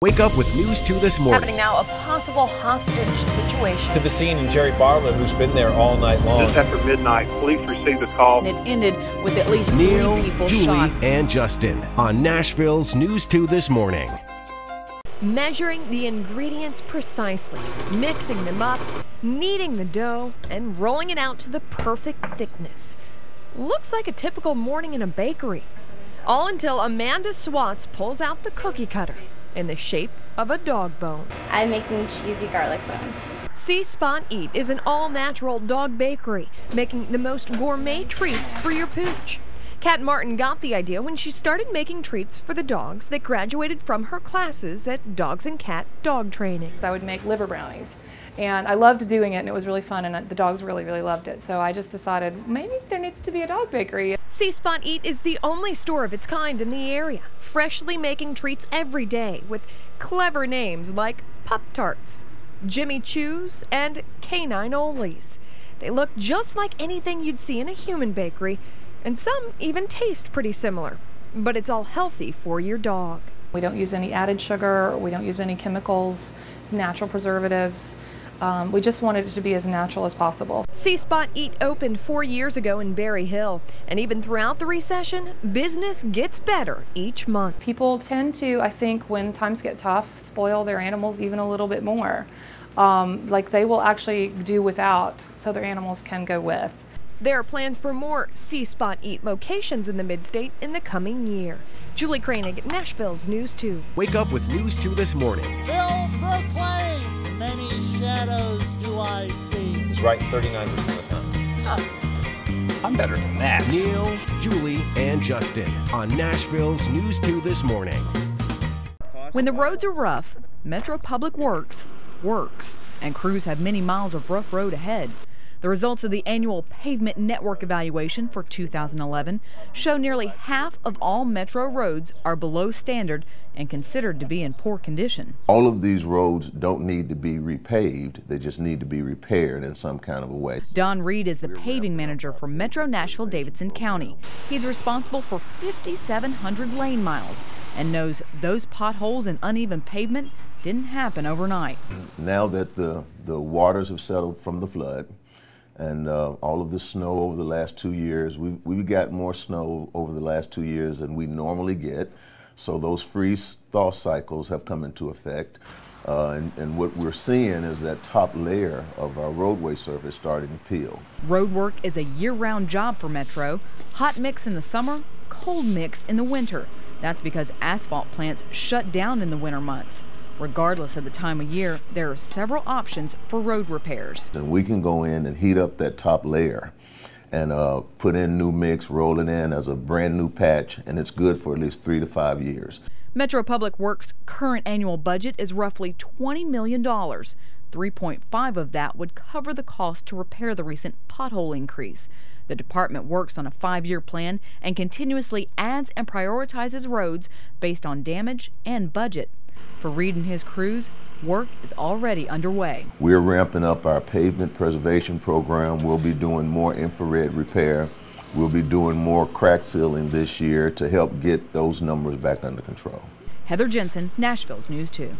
Wake up with News 2 this morning. Happening now, a possible hostage situation. To the scene in Jerry Barlow, who's been there all night long. Just after midnight, police received a call. It ended with at least Neil, 3 people Julie, shot. and Justin on Nashville's News 2 this morning. Measuring the ingredients precisely, mixing them up, kneading the dough, and rolling it out to the perfect thickness. Looks like a typical morning in a bakery. All until Amanda Swats pulls out the cookie cutter in the shape of a dog bone. I'm making cheesy garlic bones. See Spot Eat is an all-natural dog bakery, making the most gourmet treats for your pooch. Kat Martin got the idea when she started making treats for the dogs that graduated from her classes at Dogs and Cat Dog Training. I would make liver brownies, and I loved doing it, and it was really fun, and the dogs really loved it. So I just decided maybe there needs to be a dog bakery. See Spot Eat is the only store of its kind in the area, freshly making treats every day with clever names like Pup Tarts, Jimmy Choo's, and Canine Onlys. They look just like anything you'd see in a human bakery, and some even taste pretty similar, but it's all healthy for your dog. We don't use any added sugar, we don't use any chemicals, natural preservatives. We just wanted it to be as natural as possible. See Spot Eat opened 4 years ago in Berry Hill, and even throughout the recession, business gets better each month. People tend to, I think, when times get tough, spoil their animals even a little bit more. Like they will actually do without so their animals can go with. There are plans for more See Spot Eat locations in the Mid-State in the coming year. Julie Kranig, Nashville's News 2. Wake up with News 2 this morning. Bill proclaim, many shadows do I see. He's right 39% of the time. I'm better than that. Neil, Julie, and Justin on Nashville's News 2 this morning. When the roads are rough, Metro Public Works works, and crews have many miles of rough road ahead. The results of the annual Pavement Network evaluation for 2011 show nearly half of all metro roads are below standard and considered to be in poor condition. All of these roads don't need to be repaved, they just need to be repaired in some kind of a way. Don Reed is the paving manager for Metro Nashville-Davidson County. He's responsible for 5,700 lane miles and knows those potholes and uneven pavement didn't happen overnight. Now that the waters have settled from the flood, and all of the snow over the last 2 years, we've got more snow over the last 2 years than we normally get. So those freeze-thaw cycles have come into effect. And what we're seeing is that top layer of our roadway surface starting to peel. Road work is a year-round job for Metro. Hot mix in the summer, cold mix in the winter. That's because asphalt plants shut down in the winter months. Regardless of the time of year, there are several options for road repairs. And we can go in and heat up that top layer and put in new mix, roll it in as a brand new patch, and it's good for at least 3 to 5 years. Metro Public Works' current annual budget is roughly $20 million. 3.5 of that would cover the cost to repair the recent pothole increase. The department works on a 5-year plan and continuously adds and prioritizes roads based on damage and budget. For Reed and his crews, work is already underway. We're ramping up our pavement preservation program. We'll be doing more infrared repair. We'll be doing more crack sealing this year to help get those numbers back under control. Heather Jensen, Nashville's News 2.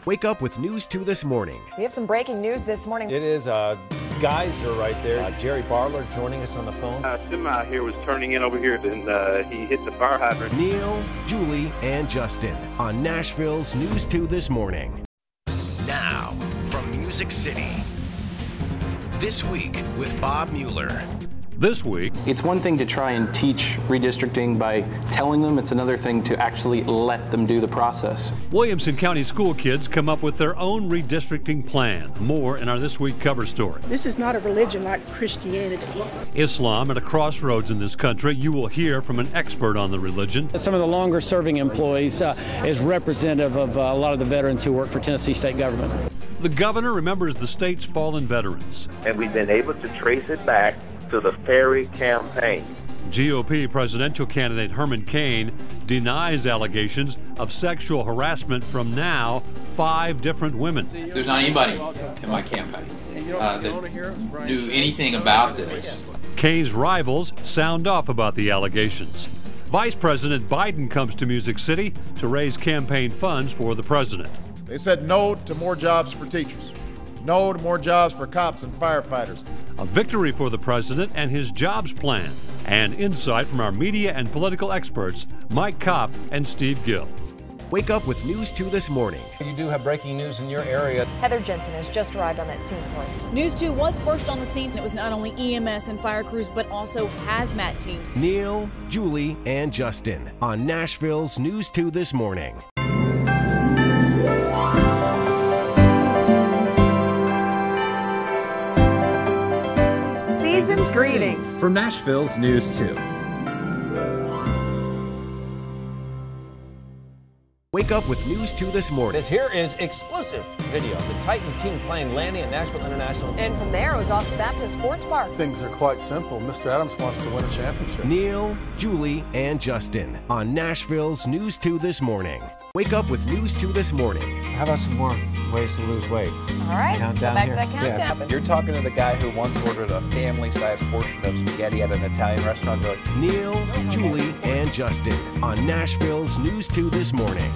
Wake up with News 2 this morning. We have some breaking news this morning. It is a geyser right there. Jerry Barlow joining us on the phone. Semi here was turning in over here, and he hit the fire hydrant. Neil, Julie, and Justin on Nashville's News 2 this morning. Now, from Music City. This Week with Bob Mueller. This week, it's one thing to try and teach redistricting by telling them. It's another thing to actually let them do the process. Williamson County school kids come up with their own redistricting plan. More in our This Week cover story. This is not a religion like Christianity. Islam at a crossroads in this country. You will hear from an expert on the religion. Some of the longer serving employees is representative of a lot of the veterans who work for Tennessee state government. The governor remembers the state's fallen veterans. And we've been able to trace it back to the Ferry campaign. GOP presidential candidate Herman Cain denies allegations of sexual harassment from now 5 different women. There's not anybody in my campaign that knew anything about this. Cain's rivals sound off about the allegations. Vice President Biden comes to Music City to raise campaign funds for the president. They said no to more jobs for teachers, no to more jobs for cops and firefighters. A victory for the president and his jobs plan. And insight from our media and political experts, Mike Kopp and Steve Gill. Wake up with News 2 this morning. You do have breaking news in your area. Heather Jensen has just arrived on that scene for us. News 2 was first on the scene. It was not only EMS and fire crews, but also hazmat teams. Neil, Julie, and Justin on Nashville's News 2 this morning. Season's greetings from Nashville's News 2. Wake up with News 2 this morning. Here is exclusive video of the Titan team plane landing at Nashville International. And from there, it was off to Baptist Sports Bar. Things are quite simple. Mr. Adams wants to win a championship. Neil, Julie, and Justin on Nashville's News 2 this morning. Wake up with News 2 this morning. How about some more ways to lose weight? All right, Countdown go back here. to that countdown. Yeah. You're talking to the guy who once ordered a family-sized portion of spaghetti at an Italian restaurant. They're like, Neil, Julie, and Justin on Nashville's News 2 this morning.